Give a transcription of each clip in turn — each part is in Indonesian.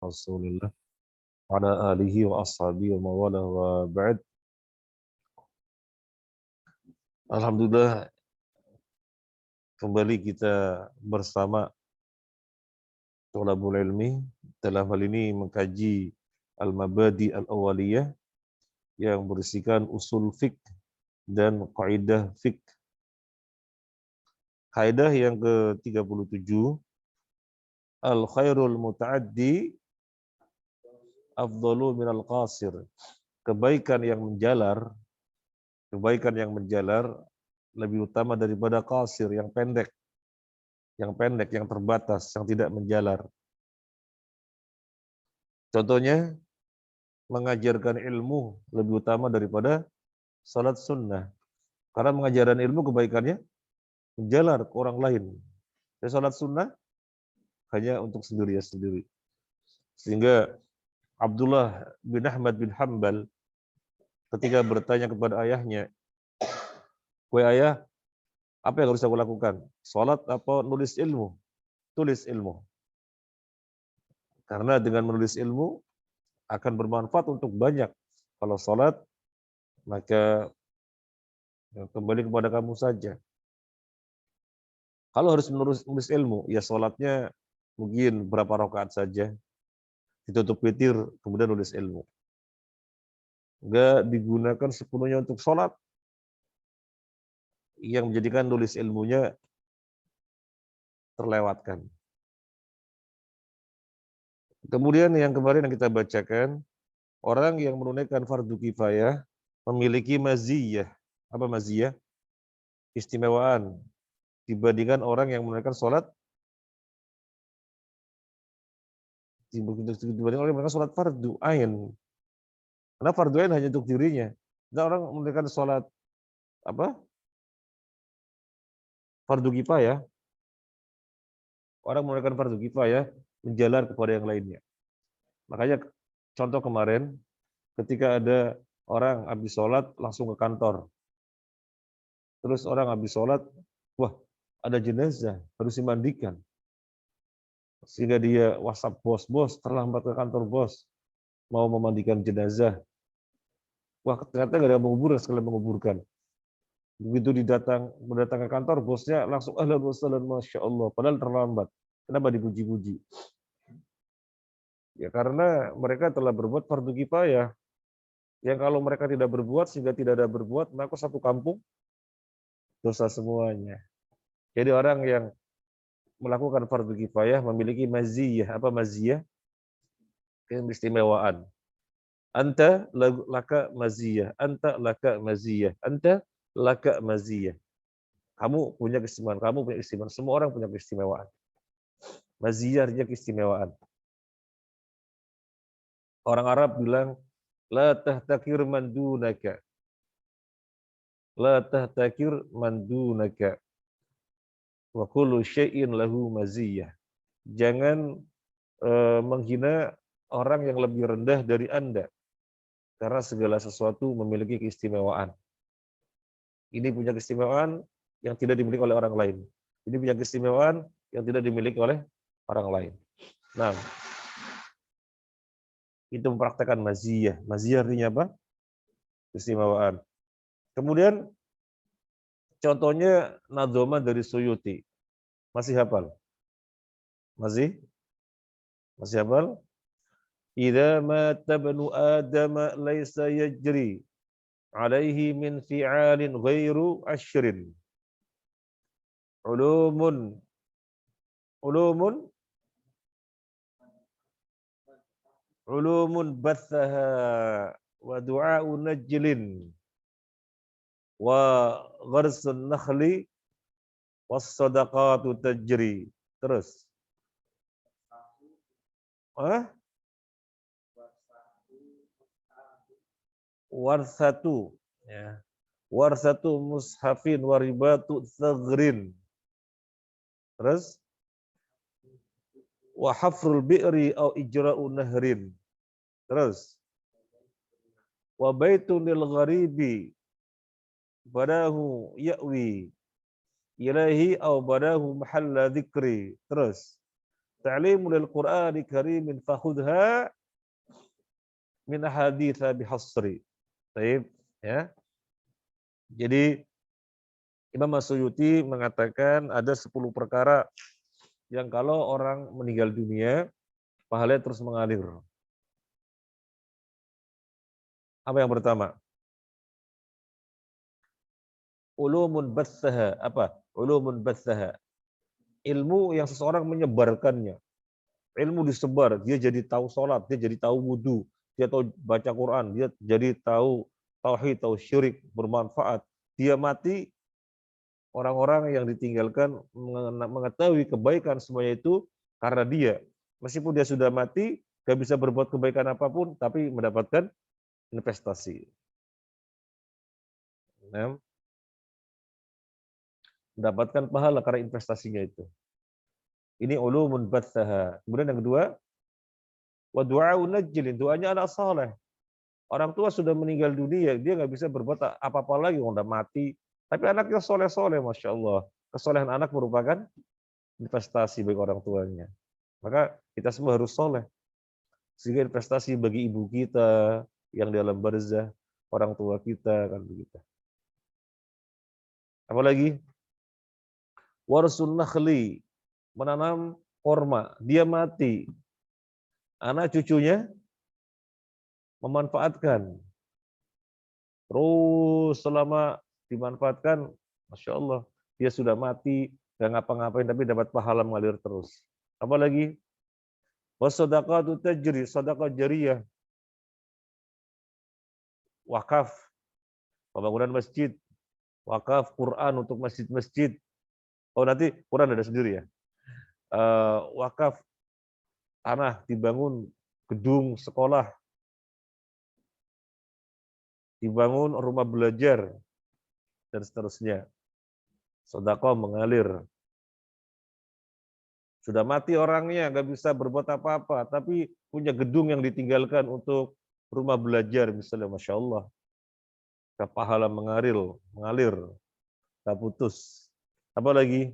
Rasulullah wa ala alihi wa ashabihi wa mawala wa ba'd. Alhamdulillah kembali kita bersama Thalabul Ilmi dalam hal ini mengkaji Al-Mabadi Al-Awwaliyah yang berisikan usul fiqh dan kaidah fiqh. Kaidah yang ke-37, Al-khairul muta'addi afdalu minal qasir. Kebaikan yang menjalar lebih utama daripada qasir, yang pendek, yang terbatas, yang tidak menjalar. Contohnya, mengajarkan ilmu lebih utama daripada salat sunnah. Karena mengajarkan ilmu kebaikannya menjalar ke orang lain. Dan salat sunnah hanya untuk sendiri. Sehingga Abdullah bin Ahmad bin Hanbal ketika bertanya kepada ayahnya, "Wahai ayah, apa yang harus aku lakukan? Salat apa nulis ilmu?" Tulis ilmu. Karena dengan menulis ilmu akan bermanfaat untuk banyak. Kalau salat, maka kembali kepada kamu saja. Kalau harus menulis ilmu, ya salatnya mungkin berapa rakaat saja, ditutup witir, kemudian nulis ilmu. Enggak digunakan sepenuhnya untuk salat, yang menjadikan nulis ilmunya terlewatkan. Kemudian yang kemarin yang kita bacakan, orang yang menunaikan fardu kifayah memiliki maziyah. Apa maziyah? Istimewaan dibandingkan orang yang menunaikan sholat, dibandingkan orang yang menunaikan sholat fardu ain. Karena fardu ain hanya untuk dirinya. Dan orang menunaikan sholat fardu kifayah, orang menunaikan fardu kifayah menjalar kepada yang lainnya. Makanya contoh kemarin ketika ada orang habis sholat langsung ke kantor. Terus orang habis sholat, wah ada jenazah harus dimandikan. Sehingga dia WhatsApp bos, terlambat ke kantor bos, mau memandikan jenazah. Wah ternyata nggak ada menguburkan, sekalian menguburkan. Begitu datang ke kantor, bosnya langsung ahlan wa sahlan, masya Allah, padahal terlambat. Kenapa dipuji-puji? Ya karena mereka telah berbuat fardu kifayah. Yang kalau mereka tidak berbuat sehingga tidak ada berbuat, maka satu kampung dosa semuanya. Jadi orang yang melakukan fardu kifayah memiliki maziyah. Apa maziyah? Keistimewaan. Anta laka maziyah, anta laka maziyah, anta laka maziyah. Kamu punya keistimewaan, kamu punya keistimewaan, semua orang punya keistimewaan. Maziyah artinya keistimewaan. Orang Arab bilang, la tahtakir man dunaka. La tahtakir man dunaka. Wa kullu syai'in lahu maziyah. Jangan menghina orang yang lebih rendah dari Anda. Karena segala sesuatu memiliki keistimewaan. Ini punya keistimewaan yang tidak dimiliki oleh orang lain. Ini punya keistimewaan yang tidak dimiliki oleh orang lain. Nah, itu mempraktekkan maziyah. Maziyah artinya apa? Keistimewaan. Kemudian contohnya nadhoma dari Suyuti. Masih hafal? Masih hafal? Idza mata banu Adam laisa yajri alaihi min fi'alin ghairu asyrin. Ulumun bathaha wa du'a'u najlin wa gharsun nakhli was sadaqatu tajri. Terus. Warsatu, ya. Warsatu mushafin waribatu thagrin. Terus wa hafrul bi'ri au ijra'u nahrin. Terus wa baitun lil gharibi badahu ya'wi ilahi au badahu mahalla dzikri. Terus ta'limu lil Qur'ani karimin fakhudha min haditsa bihasri. Baik, ya. Jadi Imam Suyuti mengatakan ada 10 perkara yang kalau orang meninggal dunia, pahalanya terus mengalir. Apa yang pertama? Ulumun batsaha. Apa? Ulumun batsaha. Ilmu yang seseorang menyebarkannya. Ilmu disebar, dia jadi tahu sholat, dia jadi tahu wudhu, dia tahu baca Quran, dia jadi tahu tauhid, tahu syirik, bermanfaat. Dia mati, orang-orang yang ditinggalkan mengetahui kebaikan semuanya itu karena dia. Meskipun dia sudah mati, gak bisa berbuat kebaikan apapun, tapi mendapatkan investasi. Nah, mendapatkan pahala karena investasinya itu. Ini ulumun batsaha. Kemudian yang kedua, wa du'a'un najjilin, doanya anak saleh. Orang tua sudah meninggal dunia, dia nggak bisa berbuat apa-apa lagi, udah mati. Tapi anaknya soleh-soleh, Masya Allah. Kesolehan anak merupakan investasi bagi orang tuanya. Maka kita semua harus soleh. Sehingga investasi bagi ibu kita, yang dalam barzah, orang tua kita, kan begitu. Apalagi? Warsun nakhli, menanam korma, dia mati. Anak cucunya memanfaatkan. Terus selama dimanfaatkan, Masya Allah, dia sudah mati, gak ngapa-ngapain, tapi dapat pahala mengalir terus. Apalagi? Wassadaqatu tajri, sedekah jariyah. Wakaf, pembangunan masjid. Wakaf Quran untuk masjid-masjid. Oh, nanti Quran ada sendiri ya. Wakaf tanah dibangun gedung sekolah, dibangun rumah belajar, dan seterusnya. Sedekah mengalir. Sudah mati orangnya, nggak bisa berbuat apa-apa, tapi punya gedung yang ditinggalkan untuk rumah belajar, misalnya, Masya Allah. Pahala mengalir, tak putus. Apa lagi?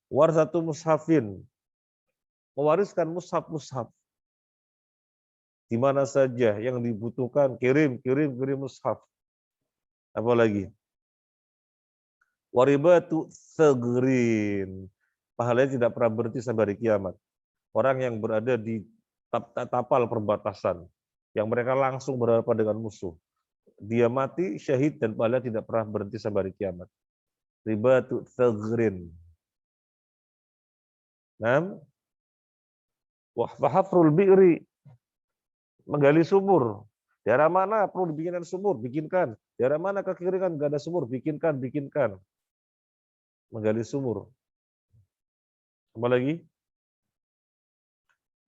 Warsatu mushafin, mewariskan mushaf-mushaf. Di mana saja yang dibutuhkan, kirim mushaf. Apa lagi? Waribatu segrin, pahalanya tidak pernah berhenti sampai hari kiamat. Orang yang berada di tapal perbatasan, yang mereka langsung berhadapan dengan musuh, dia mati syahid dan pahalanya tidak pernah berhenti sampai hari kiamat. Ribatu segrin. Wahfahafrul bi'ri, menggali sumur. Daerah mana perlu dibikinkan sumur? Bikinkan. Daerah mana kekeringan nggak ada sumur? Bikinkan. Menggali sumur. Apa lagi?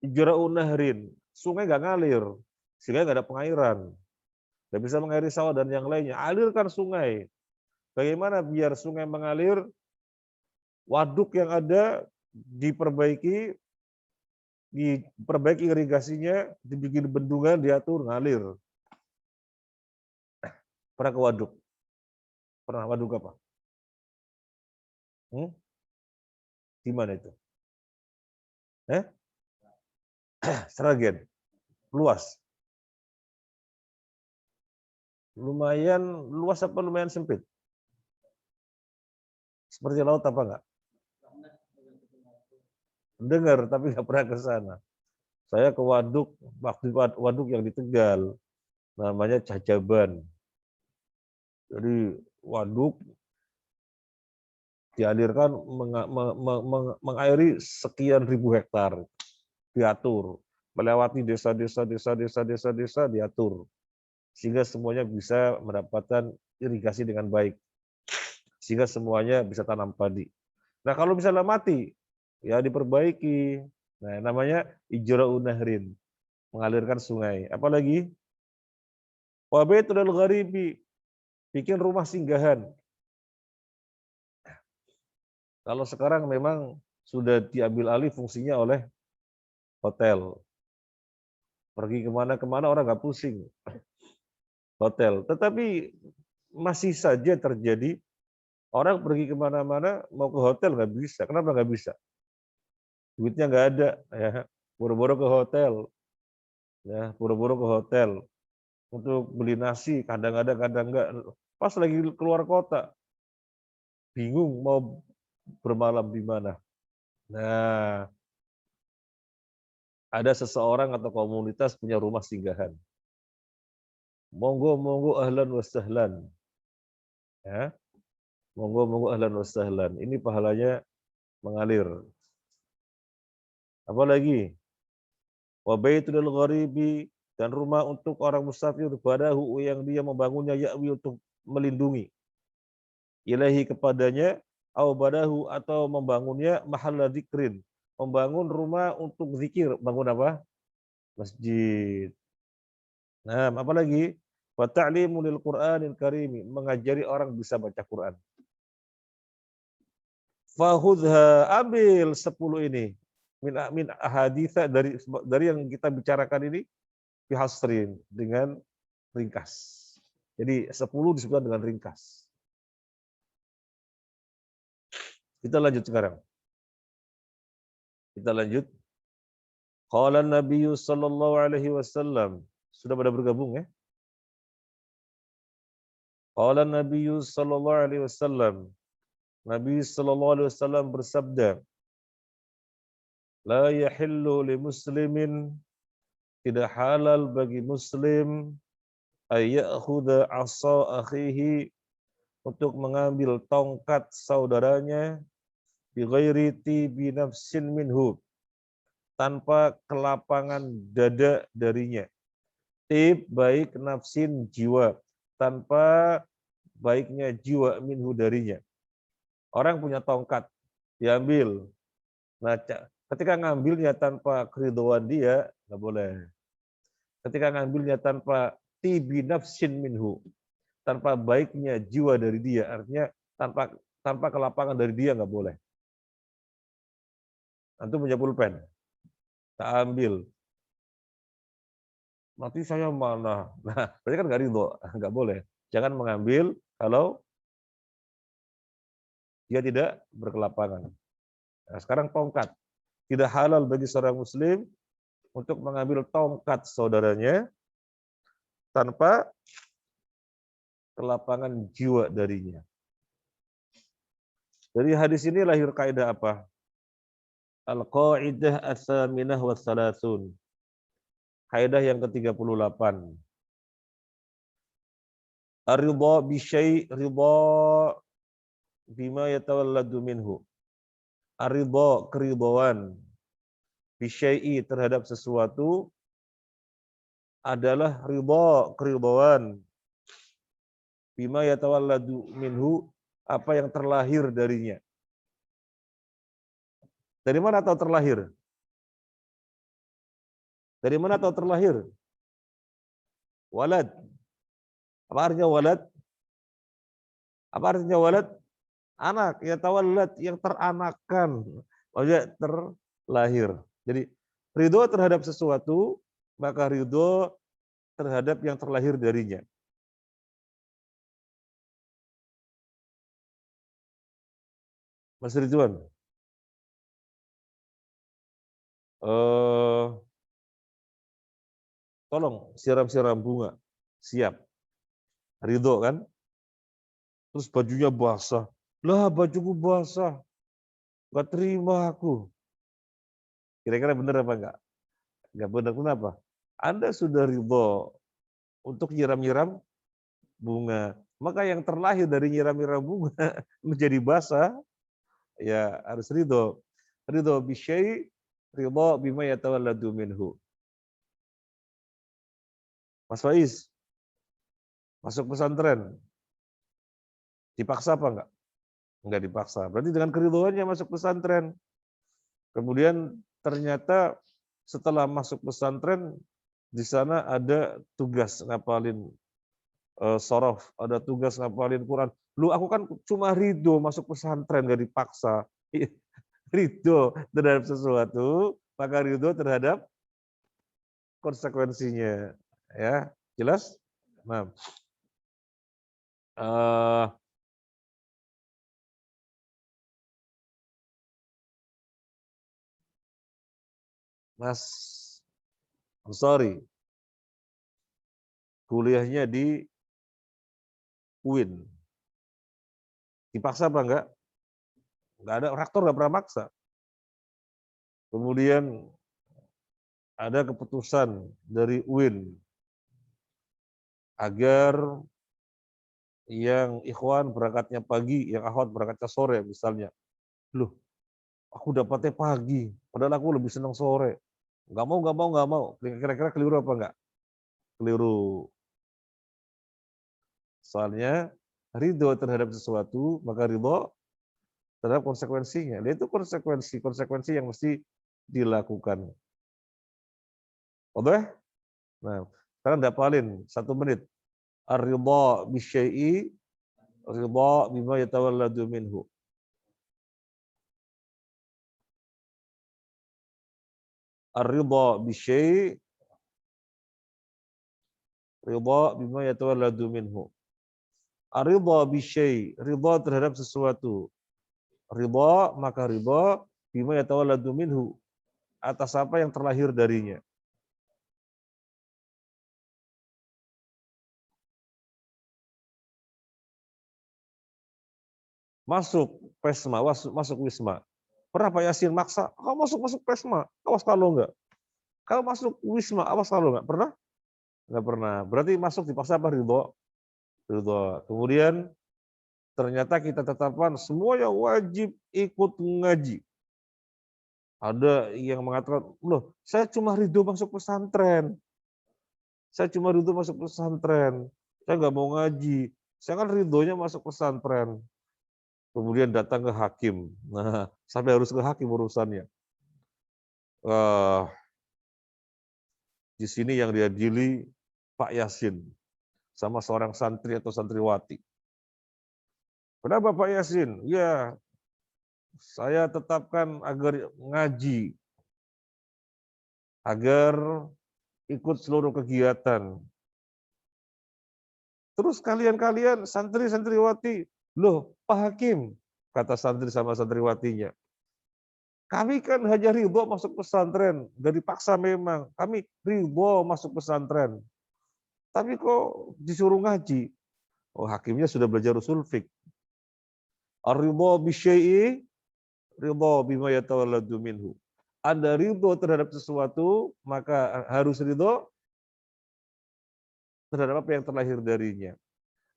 Ijra'un nahrin, sungai nggak ngalir, sehingga nggak ada pengairan. Nggak bisa mengairi sawah dan yang lainnya. Alirkan sungai. Bagaimana biar sungai mengalir? Waduk yang ada diperbaiki irigasinya, dibikin bendungan, diatur, ngalir. Pernah ke waduk? Pernah waduk apa? Di mana itu? Sragen. Luas. Lumayan luas apa lumayan sempit? Seperti laut apa enggak? Dengar tapi nggak pernah ke sana. Saya ke waduk, waktu waduk yang di Tegal, namanya Cacaban. Jadi waduk dialirkan mengairi sekian ribu hektar, diatur, melewati desa-desa diatur, sehingga semuanya bisa mendapatkan irigasi dengan baik, sehingga semuanya bisa tanam padi. Nah kalau misalnya mati, ya diperbaiki. Nah namanya ijra'un nahrin, mengalirkan sungai. Apalagi wabaitul gharibi, bikin rumah singgahan. Kalau sekarang memang sudah diambil alih fungsinya oleh hotel. Pergi kemana-kemana orang nggak pusing. Hotel. Tetapi masih saja terjadi orang pergi kemana-mana mau ke hotel nggak bisa. Kenapa nggak bisa? duitnya nggak ada, ya, buru-buru ke hotel, ya, buru-buru ke hotel untuk beli nasi, kadang ada, kadang enggak. Pas lagi keluar kota, bingung mau bermalam di mana. Nah, ada seseorang atau komunitas punya rumah singgahan. Monggo, monggo, ahlan wa sahlan. Ya, monggo, monggo, ahlan wa sahlan. Ini pahalanya mengalir. Apalagi wa baitul gharibi, dan rumah untuk orang musafir, badahu yang dia membangunnya, ya'wi untuk melindungi, ilahi kepadanya, au badahu atau membangunnya, mahalla dzikrin, membangun rumah untuk zikir. Bangun apa? Masjid. Nah, apalagi wa ta'limu lil Qur'anil Karim, mengajari orang bisa baca Quran. Fahudha, ambil 10 ini min ahaditsa, dari yang kita bicarakan ini, bihasrin, dengan ringkas. Jadi 10 disebutkan dengan ringkas. Kita lanjut sekarang. Kita lanjut. Qala Nabi sallallahu alaihi wasallam. Sudah pada bergabung ya? Qala Nabi sallallahu alaihi wasallam. Nabi sallallahu alaihi wasallam bersabda, la yahillu li muslimin, tidak halal bagi muslim, ay ya'khudha 'asa akhihi, untuk mengambil tongkat saudaranya, bi ghairi tibi nafsin minhu, tanpa kelapangan dada darinya. Tib, baik, nafsin, jiwa, tanpa baiknya jiwa, minhu, darinya. Orang punya tongkat, diambil. Nah, ketika ngambilnya tanpa keridhaan dia, nggak boleh. Ketika ngambilnya tanpa tibi nafsin minhu, tanpa baiknya jiwa dari dia, artinya tanpa kelapangan dari dia, nggak boleh. Antum punya pulpen, tak ambil. Nanti saya mana? Nah, berarti kan nggak ridho, nggak boleh. Jangan mengambil kalau dia tidak berkelapangan. Nah, sekarang tongkat. Tidak halal bagi seorang muslim untuk mengambil tongkat saudaranya tanpa kelapangan jiwa darinya. Dari hadis ini lahir kaidah apa? Al-qaidah as-saminah wa salasun. Kaidah yang ke-38. Ar-ridha bi syai', ridha bima yatawalladu minhu. Ar-ridha, keridhaan, bi syai'i, terhadap sesuatu, adalah ridha, keridhaan, bima yatawalladu minhu, apa yang terlahir darinya. Dari mana tahu terlahir? Dari mana tahu terlahir? Walad. Apa artinya walad? Apa artinya walad? Anak, ya tawallad, yang teranakan. Maksudnya terlahir. Jadi ridho terhadap sesuatu, maka ridho terhadap yang terlahir darinya. Mas Ridwan, tolong siram-siram bunga. Siap. Ridho kan? Terus bajunya basah. Lah, bajuku basah. Gak terima aku. Kira-kira benar apa enggak? Enggak benar. Kenapa? Anda sudah ridho untuk nyiram-nyiram bunga. Maka yang terlahir dari nyiram-nyiram bunga menjadi basah, ya harus ridho. Ridho bisyai, ridho bima yatawalladu minhu. Mas Faiz, masuk pesantren. Dipaksa apa enggak? Enggak dipaksa. Berarti dengan keridhoannya masuk pesantren. Kemudian ternyata setelah masuk pesantren, di sana ada tugas ngapalin sorof, ada tugas ngapalin Quran. Lu, aku kan cuma ridho masuk pesantren, gak dipaksa. Ridho terhadap sesuatu, maka ridho terhadap konsekuensinya. Ya, jelas? Nah, Mas Ansari, kuliahnya di UIN. Dipaksa apa enggak? Enggak ada, rektor enggak pernah maksa. Kemudian ada keputusan dari UIN agar yang ikhwan berangkatnya pagi, yang akhwat berangkatnya sore misalnya. Loh, aku dapatnya pagi, padahal aku lebih senang sore. Nggak mau, nggak mau, nggak mau. Kira-kira keliru apa enggak? Keliru. Soalnya ridho terhadap sesuatu, maka ridho terhadap konsekuensinya. Dan itu konsekuensi yang mesti dilakukan. Oke? Nah, sekarang dapalin 1 menit. Ar-ridha bisyai'i, ridha bima yatawalladu minhu. Ar-ridha bisyai'i, ridha bima yatawalladu minhu. Ar-ridha bisyai'i, ridha terhadap sesuatu. Ridha, maka ridha bima yatawalladu minhu, atas apa yang terlahir darinya. Masuk Pesma, masuk Wisma. Pernah Pak Yasin maksa, kau masuk Pesma, awas kalau enggak. Kalau masuk Wisma, awas kalau enggak. Pernah? Enggak pernah. Berarti masuk dipaksa apa ridho? Ridho. Kemudian ternyata kita tetapkan semua yang wajib ikut ngaji. Ada yang mengatakan, loh saya cuma ridho masuk pesantren. Saya cuma ridho masuk pesantren. Saya nggak mau ngaji. Saya kan ridhonya masuk pesantren. Kemudian datang ke hakim. Nah, sampai harus ke hakim urusannya. Di sini yang diadili Pak Yasin sama seorang santri atau santriwati. Kenapa Pak Yasin? Ya, saya tetapkan agar ngaji, agar ikut seluruh kegiatan. Terus kalian santri-santriwati, loh Pak Hakim, kata santri sama santriwatinya, kami kan hanya ridho masuk pesantren, gak dipaksa memang. Kami ridho masuk pesantren. Tapi kok disuruh ngaji? Oh, hakimnya sudah belajar usul fiqh. Ar-ridho bisyai'i, ridho bima yatawalladu minhu. Anda ridho terhadap sesuatu, maka harus ridho terhadap apa yang terlahir darinya.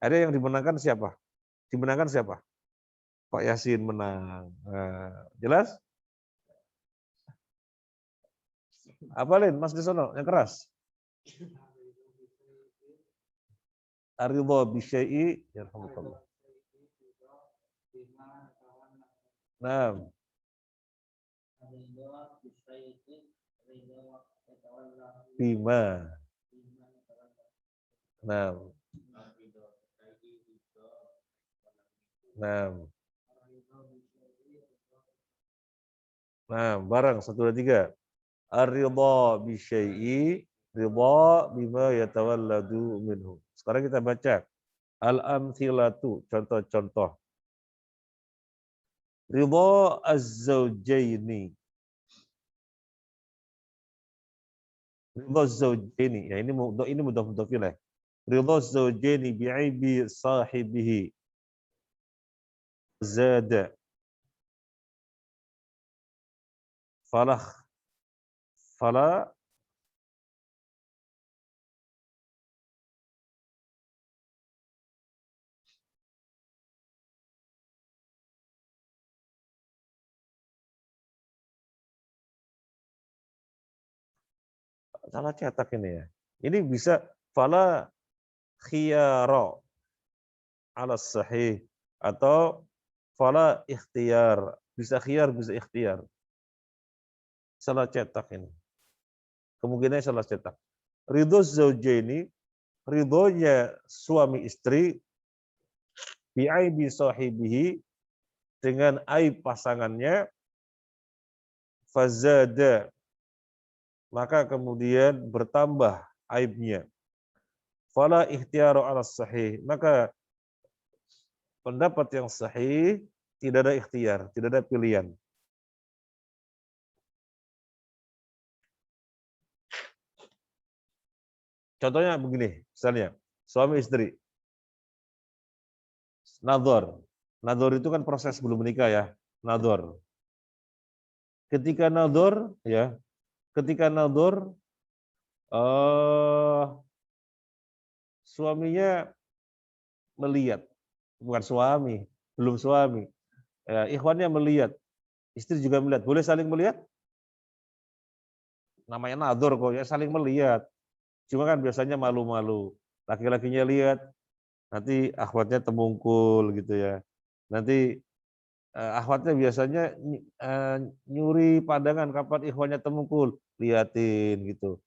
Ada yang dimenangkan siapa? Dimenangkan siapa? Pak Yasin menang. Nah, jelas? Apalin Mas Disono yang keras. Ar-ridha bisyai'i yarhamukallah. Nah. Bima. Nah. Nah. Nah, bareng 1 2 3. Ar-ridha bisyai'i, ridha bima yatawalladu minhu. Sekarang kita baca al-amthilatu, contoh-contoh. Ridha az-zawjaini. Ridha az-zawjaini. Ya ini mudhaf ilaih. Ridha az-zawjaini bi'aibi sahibihi. Zada. Fala salah cetak ini ya. Ini bisa fala khiyara ala sahih atau fala ikhtiyar. Bisa khiyar, bisa ikhtiyar. Salah cetak ini. Kemungkinannya salah cetak. Ridho zaujaini, ridhonya suami istri bi'aibi sahibihi, dengan aib pasangannya, fazada, maka kemudian bertambah aibnya. Fala ikhtiyaru ala sahih, maka pendapat yang sahih tidak ada ikhtiar, tidak ada pilihan. Contohnya begini, misalnya suami istri, nador. Nador itu kan proses sebelum menikah ya, nador. Ketika nador, ya, ketika nador, suaminya melihat, bukan suami, belum suami, ya, ikhwannya melihat, istri juga melihat, boleh saling melihat? Namanya nador kok ya, saling melihat. Cuma kan biasanya malu-malu. Laki-lakinya lihat, nanti akhwatnya temungkul gitu ya. Nanti akhwatnya biasanya nyuri pandangan kapan ikhwannya temungkul, liatin gitu.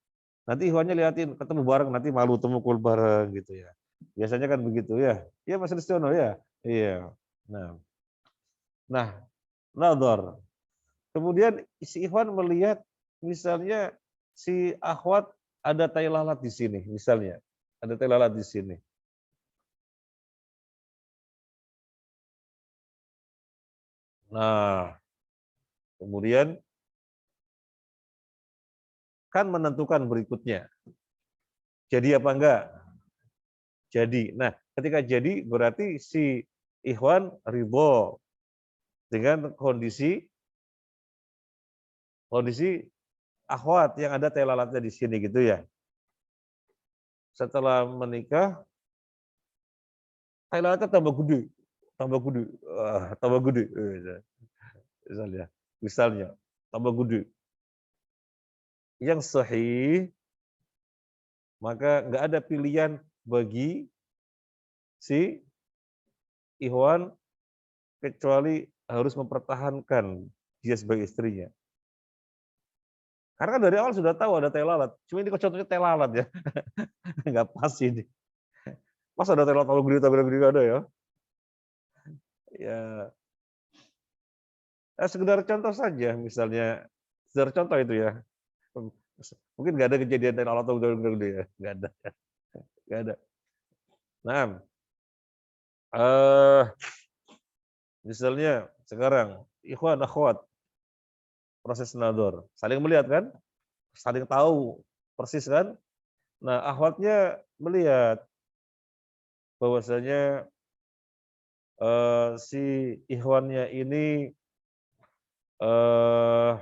Nanti ikhwannya liatin ketemu bareng, nanti malu temungkul bareng gitu ya. Biasanya kan begitu ya. Iya Mas Ristiono ya. Iya. Nah, nah, nador. Kemudian si ikhwan melihat misalnya si akhwat ada tai lalat di sini misalnya. Ada tai lalat di sini. Nah, kemudian kan menentukan berikutnya. Jadi apa enggak? Jadi. Nah, ketika jadi berarti si ikhwan ridho dengan kondisi akhwat yang ada tai lalatnya di sini gitu ya. Setelah menikah, tai lalatnya tambah gede, tambah gede, misalnya, misalnya tambah gede. Yang sahih, maka nggak ada pilihan bagi si ikhwan kecuali harus mempertahankan dia sebagai istrinya. Karena kan dari awal sudah tahu ada tai lalat. Cuma ini kok contohnya tai lalat ya. Nggak pas ini. Masa ada tai lalat tambah gede nggak ada ya? Ya, sekedar contoh saja misalnya. Sekedar contoh itu ya. Mungkin nggak ada kejadian tai lalat tambah gede ya. Nggak ada. Nggak ada. Nah, misalnya sekarang ikhwan akhwat proses nador saling melihat kan, saling tahu persis kan. Nah akhwatnya melihat bahwasanya si ikhwannya ini eh,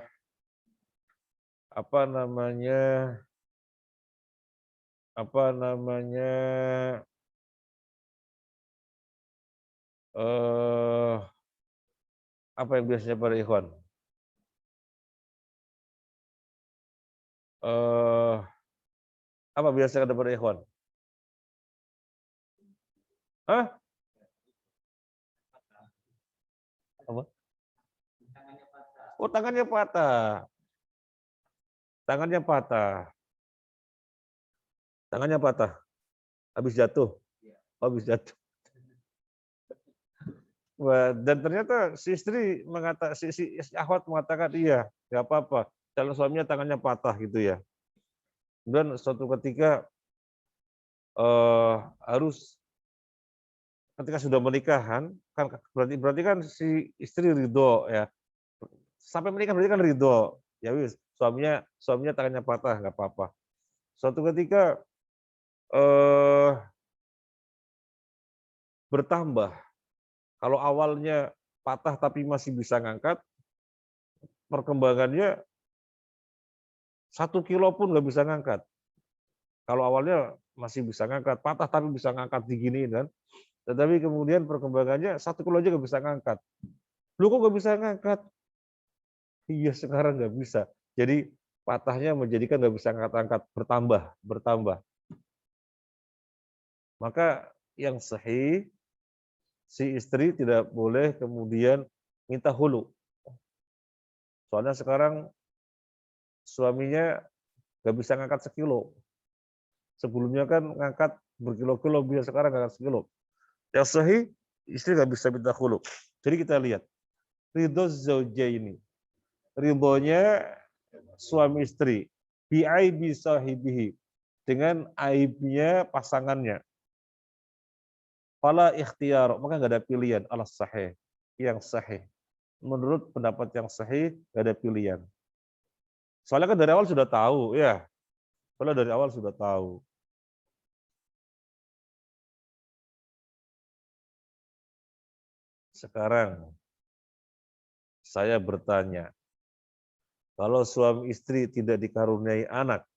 apa namanya apa namanya eh, apa yang biasanya pada ikhwan eh, apa biasanya pada ikhwan? Hah? Apa? Oh tangannya patah, tangannya patah, tangannya patah, habis jatuh, habis jatuh. Wah, dan ternyata si istri si akhwat mengatakan iya, nggak apa-apa. Calon suaminya tangannya patah gitu ya. Dan suatu ketika harus ketika sudah menikah kan berarti kan si istri ridho ya. Sampai menikah berarti kan ridho. Ya wis, suaminya tangannya patah nggak apa-apa. Suatu ketika eh, bertambah. Kalau awalnya patah tapi masih bisa ngangkat, perkembangannya 1 kilo pun nggak bisa ngangkat. Kalau awalnya masih bisa ngangkat, patah tapi bisa ngangkat diginiin kan. Tetapi kemudian perkembangannya 1 kilo aja nggak bisa ngangkat. Lu kok nggak bisa ngangkat? Iya sekarang nggak bisa. Jadi patahnya menjadikan nggak bisa ngangkat-angkat, bertambah, bertambah. Maka yang sahih, si istri tidak boleh kemudian minta hulu. Soalnya sekarang suaminya nggak bisa ngangkat 1 kilo. Sebelumnya kan ngangkat berkilo-kilo, bisa sekarang ngangkat 1 kilo. Yang sahih, istri nggak bisa minta hulu. Jadi kita lihat, ridho zaujaini. Ridhonya suami istri. Bi'aibi sahibihi. Dengan aibnya pasangannya. Fala ikhtiyar. Maka nggak ada pilihan. Alas sahih. Yang sahih. Menurut pendapat yang sahih, nggak ada pilihan. Soalnya kan dari awal sudah tahu. Ya. Soalnya dari awal sudah tahu. Sekarang saya bertanya, kalau suami istri tidak dikaruniai anak,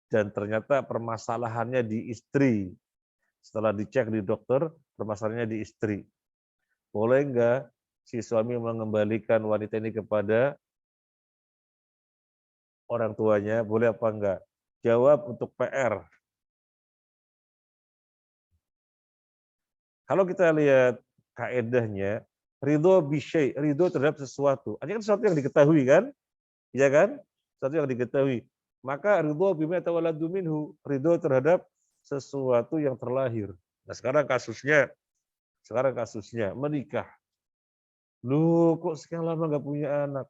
dan ternyata permasalahannya di istri, setelah dicek di dokter, permasalahannya di istri. Boleh enggak si suami mengembalikan wanita ini kepada orang tuanya? Boleh apa enggak? Jawab untuk PR. Kalau kita lihat kaedahnya, ridho bisyai, ridho terhadap sesuatu. Artinya kan sesuatu yang diketahui kan? Iya kan? Sesuatu yang diketahui. Maka ridho bima tawalladu minhu, ridho terhadap sesuatu yang terlahir. Nah, sekarang kasusnya menikah. Loh, kok sekian lama nggak punya anak?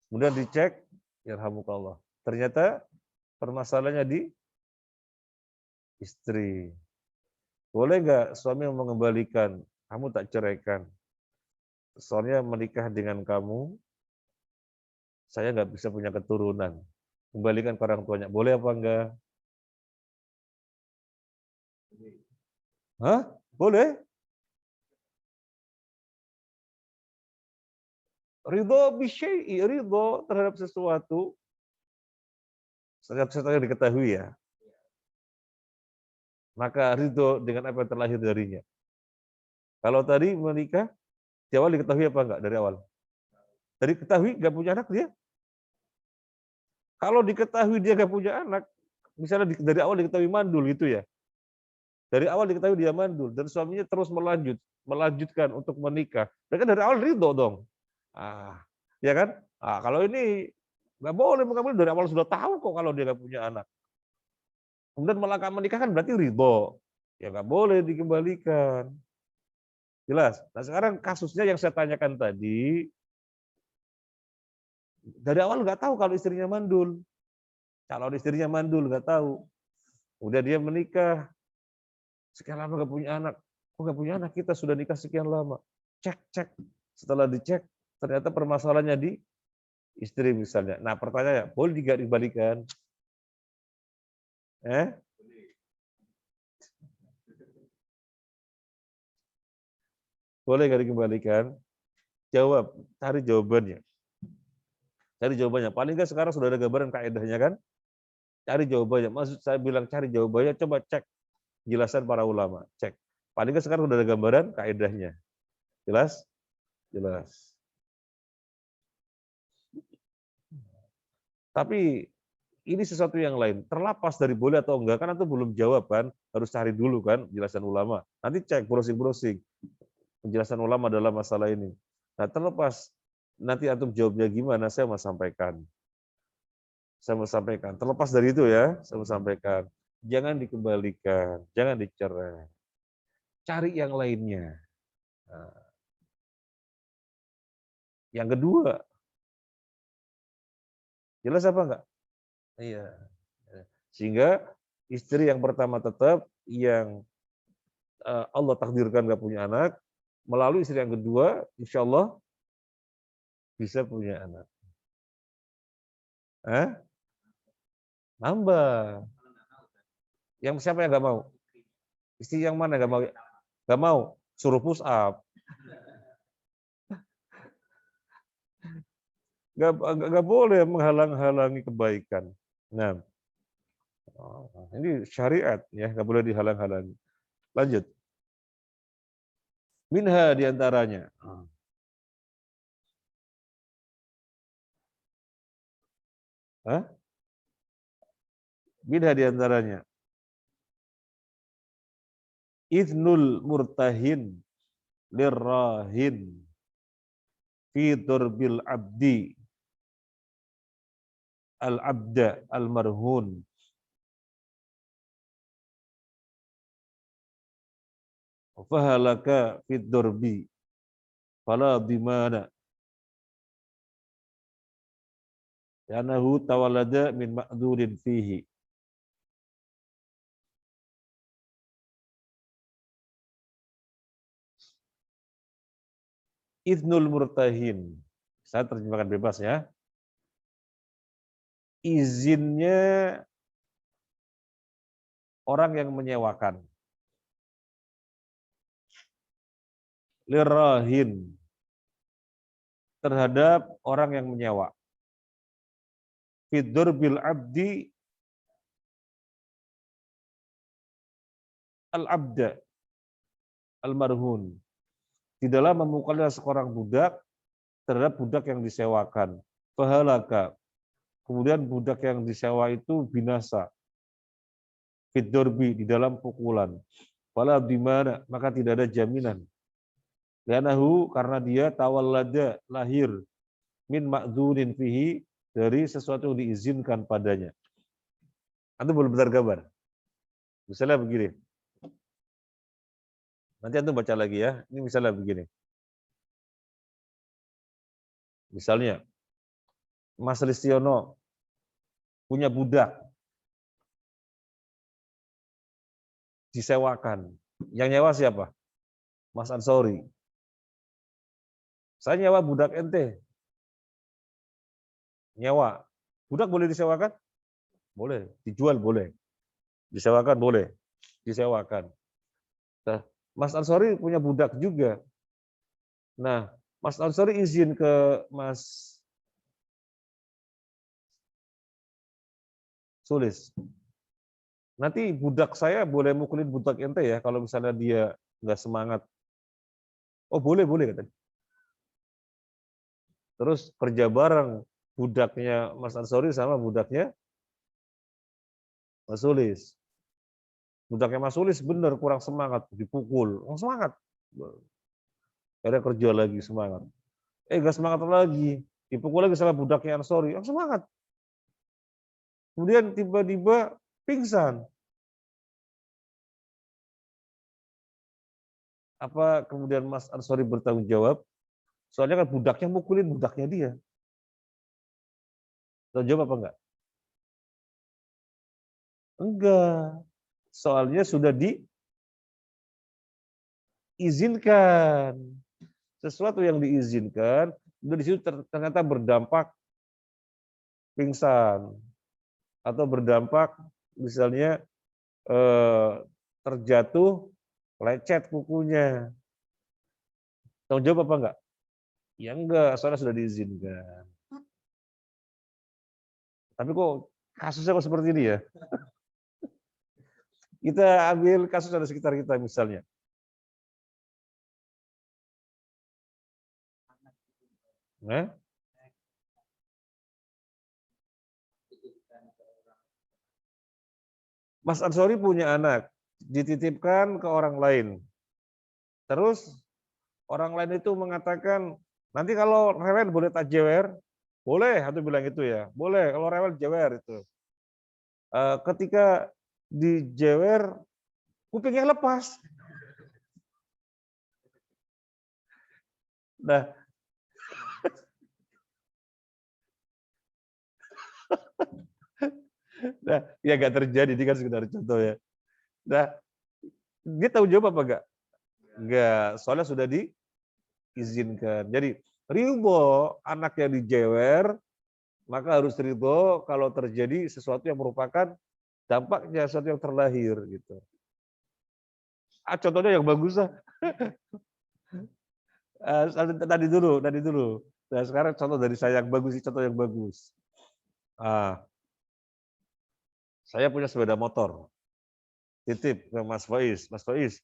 Kemudian dicek, yarhamukallah. Ternyata permasalahannya di istri. Boleh nggak suami mengembalikan? Kamu tak ceraikan. Soalnya menikah dengan kamu, saya nggak bisa punya keturunan. Kembalikan ke orang tuanya. Boleh apa enggak? Hah? Boleh? Ridho bisyai'i, ridho terhadap sesuatu yang diketahui ya. Maka ridho dengan apa yang terlahir darinya. Kalau tadi menikah, di awal diketahui apa enggak dari awal? Dari ketahui nggak punya anak dia. Kalau diketahui dia nggak punya anak, misalnya dari awal diketahui mandul gitu ya. Dari awal diketahui dia mandul dan suaminya terus melanjutkan untuk menikah. Mereka dari awal ridho dong. Ah, ya kan? Ah, kalau ini nggak boleh mengambil dari awal sudah tahu kok kalau dia nggak punya anak. Kemudian melangkah menikah kan berarti ridho. Ya nggak boleh dikembalikan. Jelas. Nah sekarang kasusnya yang saya tanyakan tadi, dari awal nggak tahu kalau istrinya mandul. Calon istrinya mandul nggak tahu. Udah dia menikah, sekian lama nggak punya anak. Kok nggak punya anak? Kita sudah nikah sekian lama. Cek. Setelah dicek, ternyata permasalahannya di istri misalnya. Nah pertanyaannya, boleh dikembalikan? Eh? Boleh nggak dikembalikan? Jawab, cari jawabannya. Cari jawabannya. Paling nggak sekarang sudah ada gambaran kaedahnya kan? Cari jawabannya. Maksud saya bilang cari jawabannya, coba cek jelasan para ulama. Cek. Paling nggak sekarang sudah ada gambaran kaedahnya. Jelas? Jelas. Tapi ini sesuatu yang lain. Terlepas dari boleh atau enggak, kan itu belum jawab kan. Harus cari dulu kan penjelasan ulama. Nanti cek, browsing-browsing. Penjelasan ulama dalam masalah ini. Nah terlepas, nanti antum jawabnya gimana, saya mau sampaikan. Terlepas dari itu ya, saya mau sampaikan. Jangan dikembalikan, jangan dicerai. Cari yang lainnya. Nah, yang kedua, jelas apa enggak? Iya. Sehingga istri yang pertama tetap, yang Allah takdirkan nggak punya anak, melalui istri yang kedua, insya Allah bisa punya anak. Nambah. Yang siapa yang nggak mau? Istri yang mana nggak mau? Nggak mau, suruh push up. Nggak boleh menghalang-halangi kebaikan. Nah, ini syariat ya, nggak boleh dihalang-halangi. Lanjut. Minha diantaranya. Minha diantaranya. Idnul murtahin lirrahin fi durbil abdi al-abda al-marhun fahalaka fi durbi fala dimana yanahu tawalada min ma'durin fihi. Idnul murtahin, saya terjemahkan bebas ya, izinnya orang yang menyewakan. lirahin, terhadap orang yang menyewa. Fidur bil abdi al-abda al-marhun. Di dalam memukulnya seorang budak terhadap budak yang disewakan. Fahalaka. Kemudian budak yang disewa itu binasa. Fidurbi, di dalam pukulan. Fala dimana, maka tidak ada jaminan. Karena dia tawallada, lahir. Min ma'dzunin fihi, dari sesuatu yang diizinkan padanya. Antum boleh bentar gambar. Misalnya begini. Nanti antum baca lagi ya. Ini misalnya begini. Misalnya, Mas Listiono punya budak disewakan. Yang nyewa siapa? Mas Ansori. Saya nyewa budak ente. Nyewa. Budak boleh disewakan? Boleh. Dijual boleh. Disewakan boleh. Disewakan. Nah, Mas Ansori punya budak juga. Nah, Mas Ansori izin ke Mas Sulis. Nanti budak saya boleh mukulin budak ente ya, kalau misalnya dia nggak semangat. Oh boleh, boleh katanya. Terus kerja bareng budaknya Mas Ansori sama budaknya Mas Sulis. Budaknya Mas Sulis bener kurang semangat, dipukul. Oh, semangat. Akhirnya kerja lagi semangat. Gak semangat lagi. Dipukul lagi sama budaknya Ansori. Oh, semangat. Kemudian tiba-tiba pingsan. Apa kemudian Mas Ansori bertanggung jawab? Soalnya kan budaknya mukulin budaknya dia. Tahu jawab apa enggak? Enggak. Soalnya sudah diizinkan. Sesuatu yang diizinkan, di situ ternyata berdampak pingsan atau berdampak misalnya terjatuh, lecet kukunya. Tahu jawab apa enggak? Ya enggak, soalnya sudah diizinkan. Tapi kok kasusnya kok seperti ini ya? Kita ambil kasus dari sekitar kita misalnya. Nah, Mas Ansori punya anak, dititipkan ke orang lain. Terus orang lain itu mengatakan, nanti kalau rewel boleh tak jewer? Boleh, atau bilang itu ya. Boleh, kalau rewel jewer itu. Ketika dijewer, kupingnya lepas. Nah, ya nggak terjadi, ini kan sekedar contoh ya. Nah, dia tahu jawab apa enggak? Enggak, soalnya sudah diizinkan. Jadi, ridho anak yang dijewer, maka harus ridho kalau terjadi sesuatu yang merupakan dampaknya sesuatu yang terlahir gitu. Contohnya yang bagus lah. Tadi dulu. Nah, sekarang contoh dari saya yang bagus, contoh yang bagus. Saya punya sepeda motor. Titip ke Mas Faiz. Mas Faiz,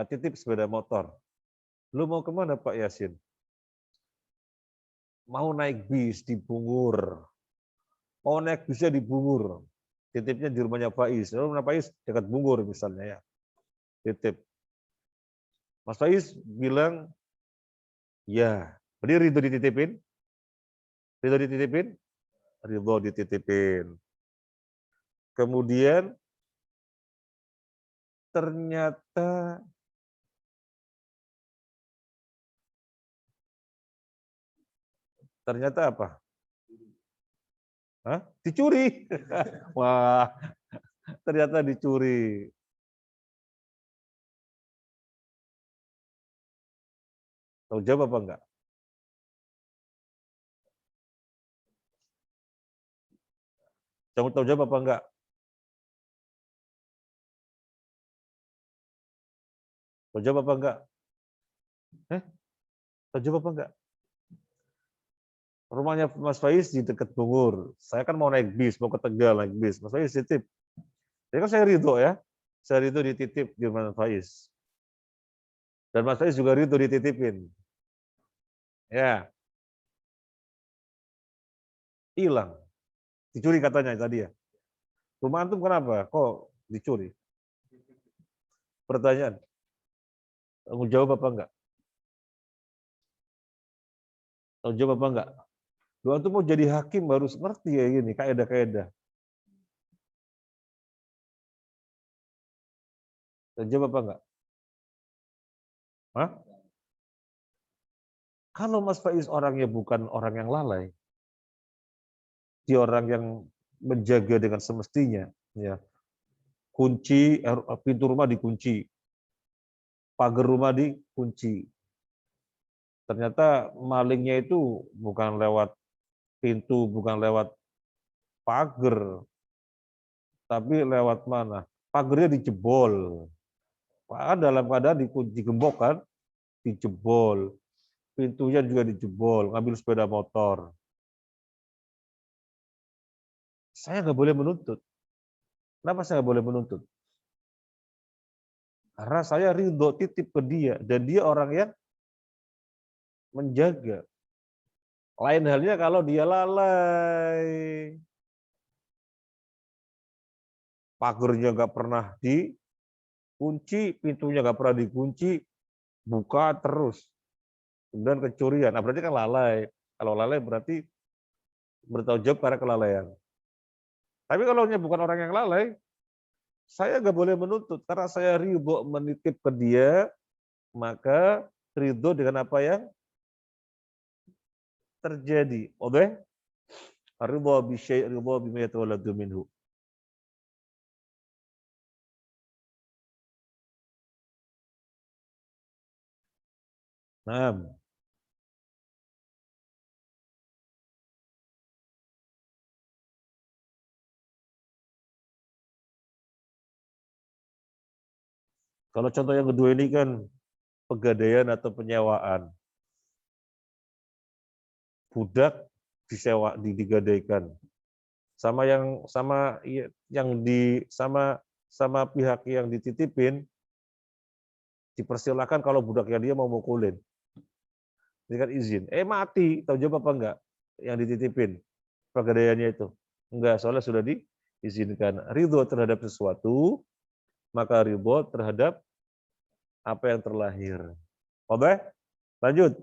titip sepeda motor. Lu mau kemana Pak Yasin? Mau naik bis di Bungur. Mau naik bisnya di Bungur. Titipnya di rumahnya Faiz. Lalu rumah Faiz dekat Bungur misalnya ya. Titip. Mas Faiz bilang, ya. Dia ridho dititipin? Ridho dititipin? Ridho dititipin. Kemudian ternyata apa? Hah? Dicuri. Wah, ternyata dicuri. Tahu jawab apa enggak? Tahu jawab apa enggak? Tahu jawab apa enggak? Tahu jawab apa enggak? Rumahnya Mas Faiz di dekat Bungur. Saya kan mau naik bis, mau ke Tegal naik bis. Mas Faiz titip. Jadi kan saya ridho ya. Saya ridho dititip di rumah Mas Faiz. Dan Mas Faiz juga ridho dititipin. Ya, hilang. Dicuri katanya tadi ya. Rumah antum kenapa? Kok dicuri? Pertanyaan. Tanggung jawab apa enggak? Tanggung jawab apa enggak? Lu antum mau jadi hakim harus ngerti ya gini, kaidah-kaidah. Tanggung jawab apa enggak? Hah? Kalau Mas Faiz orangnya bukan orang yang lalai, dia orang yang menjaga dengan semestinya, ya. Kunci pintu rumah dikunci, pagar rumah dikunci. Ternyata malingnya itu bukan lewat pintu, bukan lewat pagar, tapi lewat mana? Pagarnya dijebol. Dalam keadaan dikunci gembok kan, dijebol. Pintunya juga dijebol, ngambil sepeda motor. Saya nggak boleh menuntut. Kenapa saya nggak boleh menuntut? Karena saya ridho titip ke dia, dan dia orang yang menjaga. Lain halnya kalau dia lalai. Pagernya nggak pernah dikunci, pintunya nggak pernah dikunci, buka terus. Kemudian kecurian. Nah, berarti kan lalai. Kalau lalai berarti bertanggung jawab karena kelalaian. Tapi kalau bukan orang yang lalai, saya nggak boleh menuntut. Karena saya ridho menitip ke dia, maka ridho dengan apa yang terjadi. Oke? Ridho bisyai' ridho bima yatawalladu minhu. Nah, kalau contoh yang kedua ini kan pegadaian atau penyewaan. Budak disewa, digadaikan. Sama sama pihak yang dititipin dipersilakan kalau budaknya dia mau mukulin. Ini kan izin. Mati, tahu jawab apa enggak? Yang dititipin pegadaiannya itu. Enggak, soalnya sudah diizinkan. Ridho terhadap sesuatu, maka ridho terhadap apa yang terlahir. Oke? Lanjut.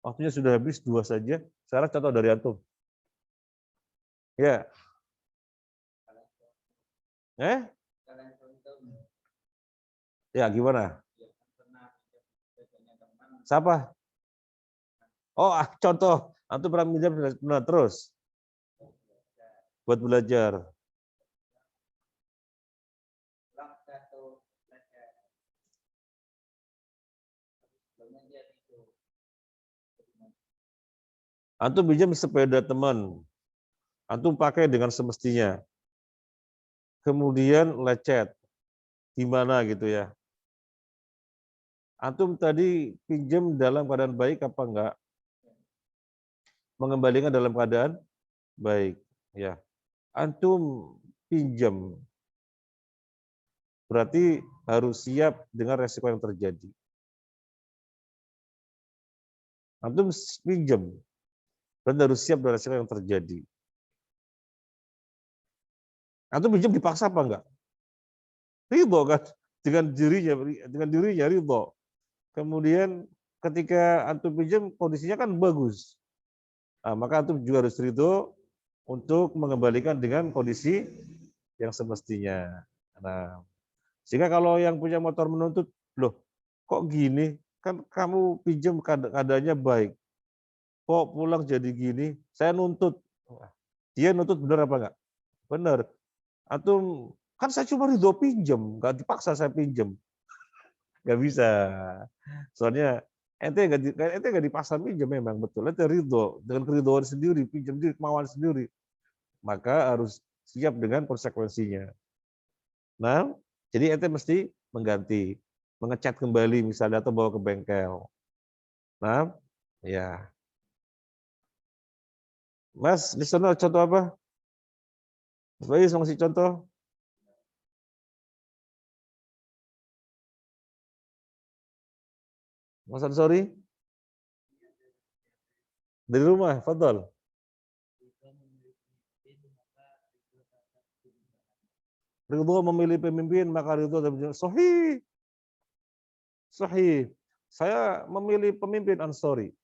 Waktunya sudah habis, 2 saja. Sekarang contoh dari antum. Ya. Eh? Ya, gimana? Siapa? Oh, contoh. Antum pernah minjam benar terus buat belajar. Antum pinjam sepeda teman. Antum pakai dengan semestinya. Kemudian lecet. Gimana gitu ya. Antum tadi pinjam dalam keadaan baik apa enggak? Mengembalikan dalam keadaan baik. Ya. Antum pinjam. Berarti harus siap dengan resiko yang terjadi. Antum pinjam. Berarti harus siap dengan resiko yang terjadi. Antum pinjam dipaksa apa enggak? Ridho kan? Dengan dirinya ridho. Kemudian ketika antum pinjam kondisinya kan bagus. Nah, maka antum juga harus ridho untuk mengembalikan dengan kondisi yang semestinya. Nah, sehingga kalau yang punya motor menuntut, loh kok gini? Kan kamu pinjam keadaannya baik. Kok pulang jadi gini? Saya nuntut. Dia nuntut benar apa enggak? Benar. Antum, kan saya cuma ridho pinjam, nggak dipaksa saya pinjam. Nggak bisa. Soalnya ente nggak dipaksa pinjam memang betul. Ente ridho dengan keridhoan sendiri, pinjam sendiri, kemauan sendiri. Maka harus siap dengan konsekuensinya. Nah, jadi ente mesti mengganti. mengecat kembali misalnya atau bawa ke bengkel. Nah, ya. Mas, di sana contoh apa? Mas Bayu ngasih contoh. Mas Ansori, dari rumah, fadal. Ridho memilih pemimpin, maka ridho dan sahih. Sahih. Saya memilih pemimpin Ansori.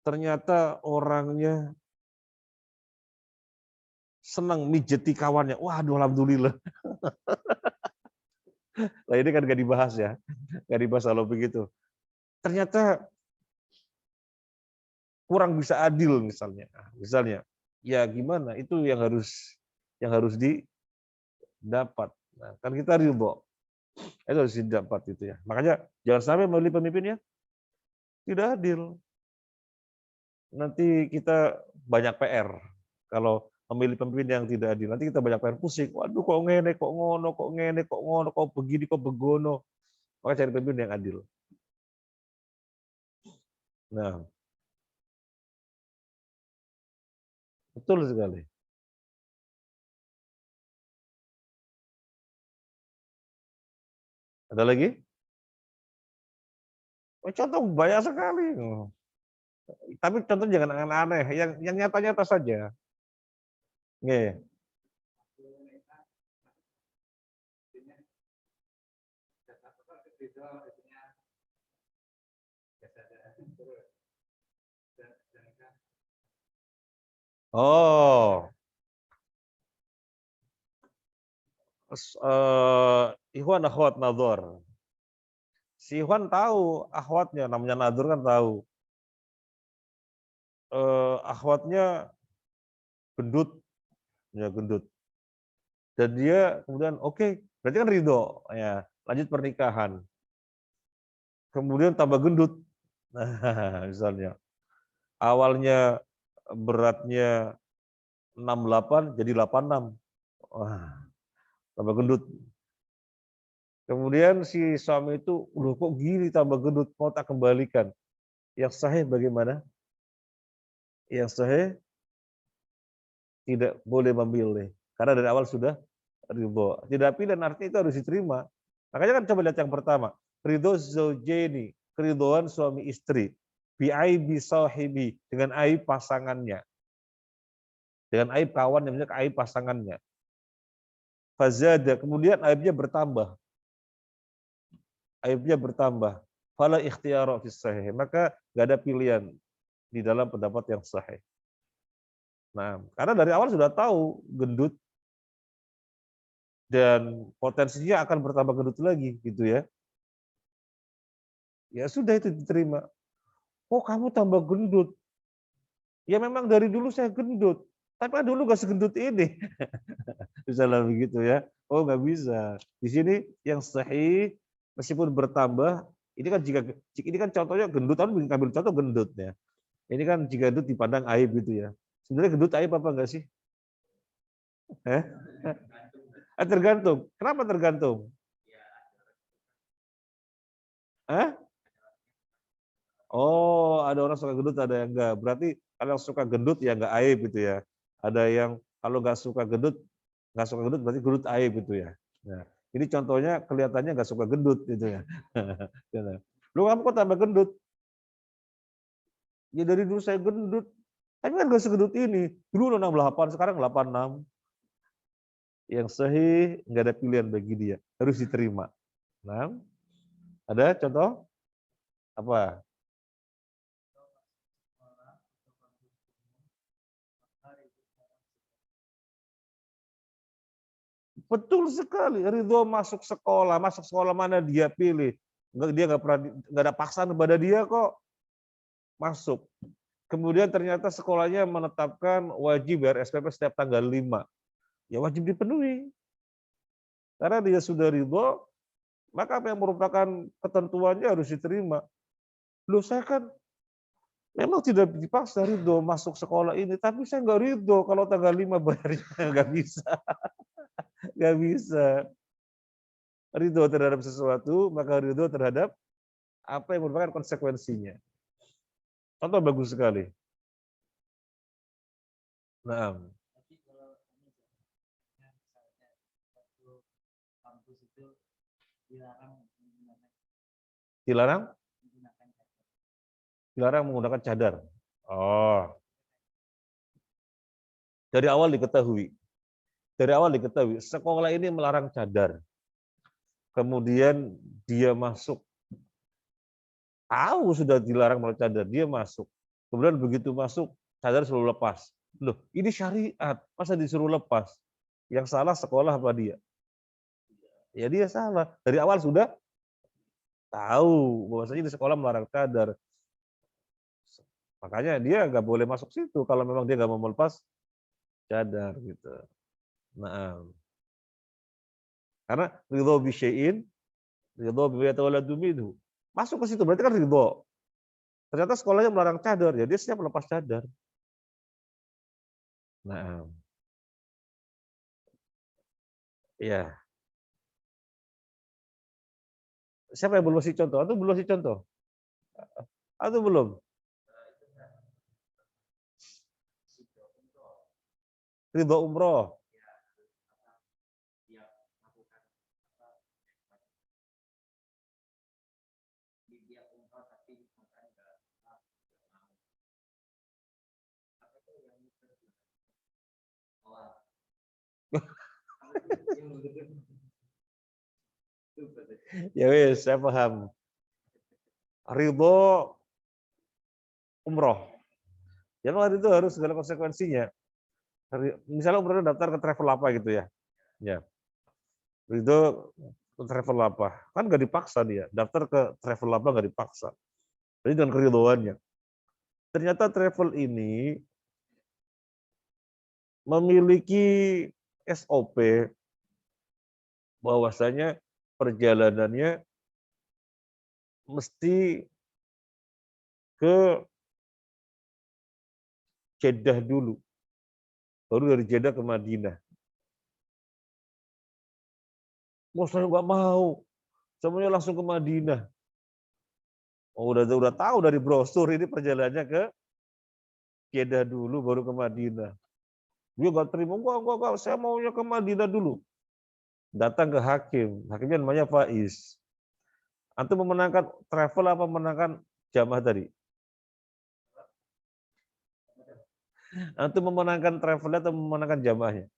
Ternyata orangnya senang mijeti kawannya. Waduh, alhamdulillah. Nah ini kan gak dibahas ya. Gak dibahas kalau begitu. Ternyata kurang bisa adil misalnya. Misalnya, ya gimana? Itu yang harus didapat. Nah, kan kita ridho. Itu harus didapat itu ya. Makanya jangan sampai memilih pemimpinnya tidak adil. Nanti kita banyak PR. Kalau memilih pemimpin yang tidak adil, nanti kita banyak PR pusing. Waduh, kok ngene, kok ngono, kok ngene, kok ngono, kok begini, kok begono. Maka cari pemimpin yang adil. Nah, betul sekali. Ada lagi? Oh, contoh banyak sekali. Tapi contoh jangan aneh-aneh, yang nyata-nyata saja. Nggih. Oh, Ikhwan akhwat nadhar. Si Ikhwan tahu akhwatnya, namanya Nadur kan tahu. Akhwatnya gendut, ya gendut. Dan dia kemudian oke, berarti kan ridho, ya lanjut pernikahan. Kemudian tambah gendut, nah, misalnya awalnya beratnya 68 jadi 86, wah tambah gendut. Kemudian si suami itu, udah kok gini tambah gendut, mau tak kembalikan. Yang sahih bagaimana? Yang sahih tidak boleh memilih, karena dari awal sudah ridho. Tidak pilih artinya itu harus diterima. Makanya kan coba lihat yang pertama, ridho zaujeni, keridhoan suami istri, bi'aibi sahibi, dengan aib pasangannya, dengan aib kawan yang punya aib pasangannya. Fazada, kemudian aibnya bertambah. Aibnya bertambah. Fala ikhtiyara fis sahih, maka nggak ada pilihan di dalam pendapat yang sahih. Nah, karena dari awal sudah tahu gendut dan potensinya akan bertambah gendut lagi, gitu ya. Ya sudah itu diterima. Oh kamu tambah gendut. Ya memang dari dulu saya gendut. Tapi kan dulu gak segendut ini. Misalnya begitu ya. Oh nggak bisa. Di sini yang sahih meskipun bertambah, ini kan jika ini kan contohnya gendut, tapi ambil contoh gendut ya. Ini kan jika gendut dipandang aib gitu ya. Sebenarnya gendut aib apa enggak sih? Eh? Tergantung. Kenapa tergantung? Eh? Oh, ada orang suka gendut, ada yang enggak. Berarti kalau yang suka gendut ya enggak aib gitu ya. Ada yang kalau nggak suka gendut berarti gendut aib gitu ya. Nah, ini contohnya kelihatannya nggak suka gendut gitu ya. Lu kamu kok tambah gendut? Ya dari dulu saya gendut. Tapi kan nggak segendut ini. Dulu 68, sekarang 86. Yang sahih nggak ada pilihan bagi dia, harus diterima. Nah, ada contoh apa? Betul sekali, ridho masuk sekolah mana dia pilih. Dia nggak pernah, nggak ada paksaan kepada dia kok, masuk. Kemudian ternyata sekolahnya menetapkan wajib bayar SPP setiap tanggal 5. Ya wajib dipenuhi. Karena dia sudah ridho, maka apa yang merupakan ketentuannya harus diterima. Loh saya kan memang tidak dipaksa ridho masuk sekolah ini, tapi saya nggak ridho kalau tanggal 5 bayarnya nggak bisa, nggak bisa. ridho terhadap sesuatu, maka ridho terhadap apa yang merupakan konsekuensinya. Contoh bagus sekali. Nah, dilarang menggunakan cadar. Oh, dari awal diketahui. Dari awal diketahui, sekolah ini melarang cadar. Kemudian dia masuk, tahu sudah dilarang memakai cadar, dia masuk. Kemudian begitu masuk, cadar suruh lepas. Loh, ini syariat, masa disuruh lepas? Yang salah sekolah apa dia? Ya dia salah. Dari awal sudah tahu bahwasanya di sekolah melarang cadar. Makanya dia nggak boleh masuk situ kalau memang dia nggak mau melepas cadar gitu. Nah, karena ridho bisyai'in, ridho bima yatawalladu minhu. Masuk ke situ berarti kan ridho. Ternyata sekolahnya melarang cadar, ya dia siap melepas cadar. Nah, ya. Siapa yang belum kasih contoh? Atau belum kasih contoh? Atau belum? Ridho umroh. Ya wes, saya paham. Ridho umroh. Ya memang itu harus segala konsekuensinya. Misalnya umroh daftar ke travel apa gitu ya. Ya. Ridho ke travel apa. Kan nggak dipaksa dia. Daftar ke travel apa nggak dipaksa. Jadi dengan keridhoannya. Ternyata travel ini memiliki SOP bahwasanya perjalanannya mesti ke Jeddah dulu, baru dari Jeddah ke Madinah. Saya nggak mau, semuanya langsung ke Madinah. Oh, udah tahu dari brosur ini perjalanannya ke Jeddah dulu, baru ke Madinah. Dia nggak terima, enggak, saya maunya ke Madinah dulu. Datang ke hakim, hakimnya namanya Faiz. Antum memenangkan travel apa memenangkan jamaah tadi? Antum memenangkan travel atau memenangkan jamaahnya?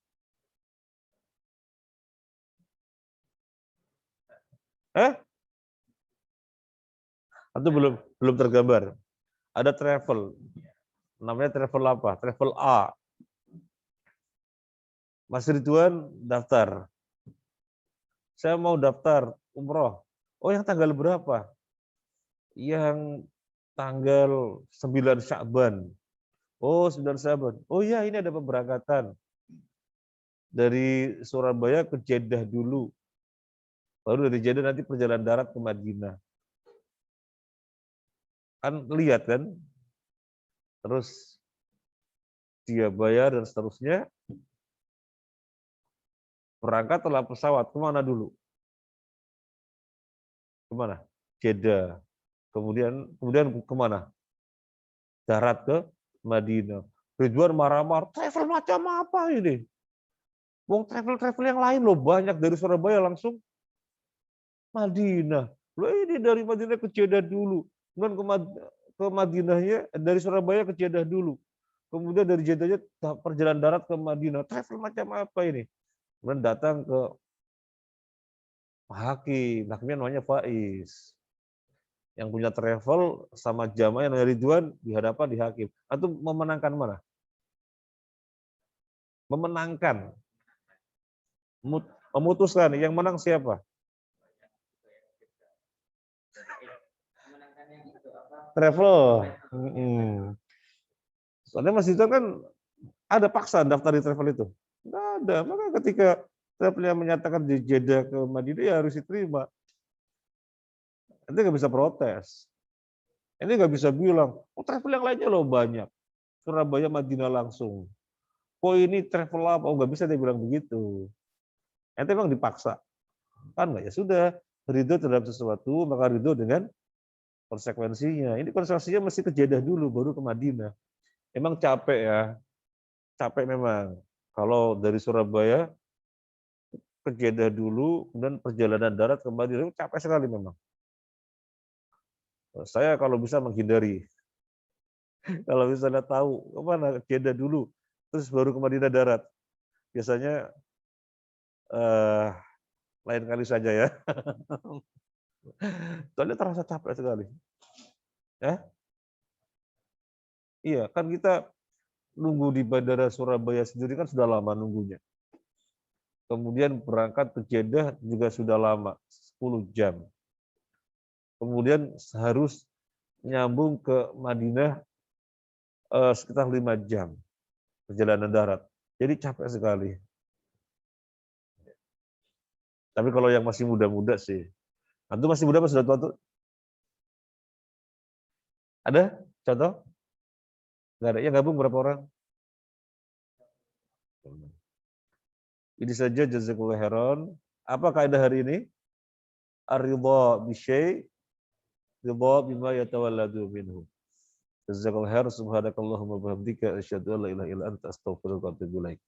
Antum belum tergambar. Ada travel, namanya travel apa? Travel A. Mas Ridwan daftar. Saya mau daftar umroh. Oh, yang tanggal berapa? Yang tanggal 9 Sya'ban. Oh, 9 Sya'ban. Oh iya, ini ada pemberangkatan. Dari Surabaya ke Jeddah dulu. Baru dari Jeddah nanti perjalanan darat ke Madinah. Kan lihat kan? Terus dia bayar dan seterusnya. Berangkat telah pesawat. Kemana dulu? Kemana? Jeddah. Kemudian kemana? Darat ke Madinah. Ridwan marah-marah, travel macam apa ini? Wong travel yang lain loh banyak dari Surabaya langsung Madinah. Loh ini dari Madinah ke Jeddah dulu. Kemudian ke Madinahnya dari Surabaya ke Jeddah dulu. Kemudian dari Jeddahnya perjalanan darat ke Madinah. Travel macam apa ini? Kemudian datang ke hakim. Hakimnya namanya Faiz. Yang punya travel sama jamaah yang dari Ridwan dihadapan di hakim. Atau memenangkan mana? Memenangkan. Memutuskan. Yang menang siapa? Travel. Soalnya Mas Ridwan kan ada paksa daftar di travel itu. Nggak ada. Maka ketika travelnya menyatakan di Jeddah ke Madinah ya harus diterima. Nanti nggak bisa protes. Ini nggak bisa bilang, oh travel yang lainnya loh banyak. Surabaya Madinah langsung. Kok ini travel apa? Oh nggak bisa dia bilang begitu. Nanti memang dipaksa. Kan nggak? Ya sudah, ridho terhadap sesuatu, maka ridho dengan konsekuensinya. Ini konsekuensinya mesti ke Jeddah dulu, baru ke Madinah. Emang capek ya, capek memang. Kalau dari Surabaya ke Jeddah dulu, kemudian perjalanan darat ke Madinah, capek sekali memang. Saya kalau bisa menghindari. Kalau misalnya tahu, kemana Jeddah dulu, terus baru ke Madinah darat. Biasanya lain kali saja ya. Soalnya terasa capek sekali. Ya, iya kan kita nunggu di Bandara Surabaya sendiri kan sudah lama nunggunya. Kemudian berangkat ke Jeddah juga sudah lama, 10 jam. Kemudian harus nyambung ke Madinah sekitar 5 jam perjalanan darat. Jadi capek sekali. Tapi kalau yang masih muda-muda sih, antum masih muda apa sudah tua tuh? Ada contoh? Nggak ada. Yang gabung berapa orang? Ini saja jazakallahu khairan. Apa kaidah hari ini? Ar-ridha bisyai, ridha bima yatawalladu minhu. Jazakallahu khairan. Subhanakallahumma bihamdika asyhadu an la ilaha illa anta astaghfiruka wa atubu ilaik.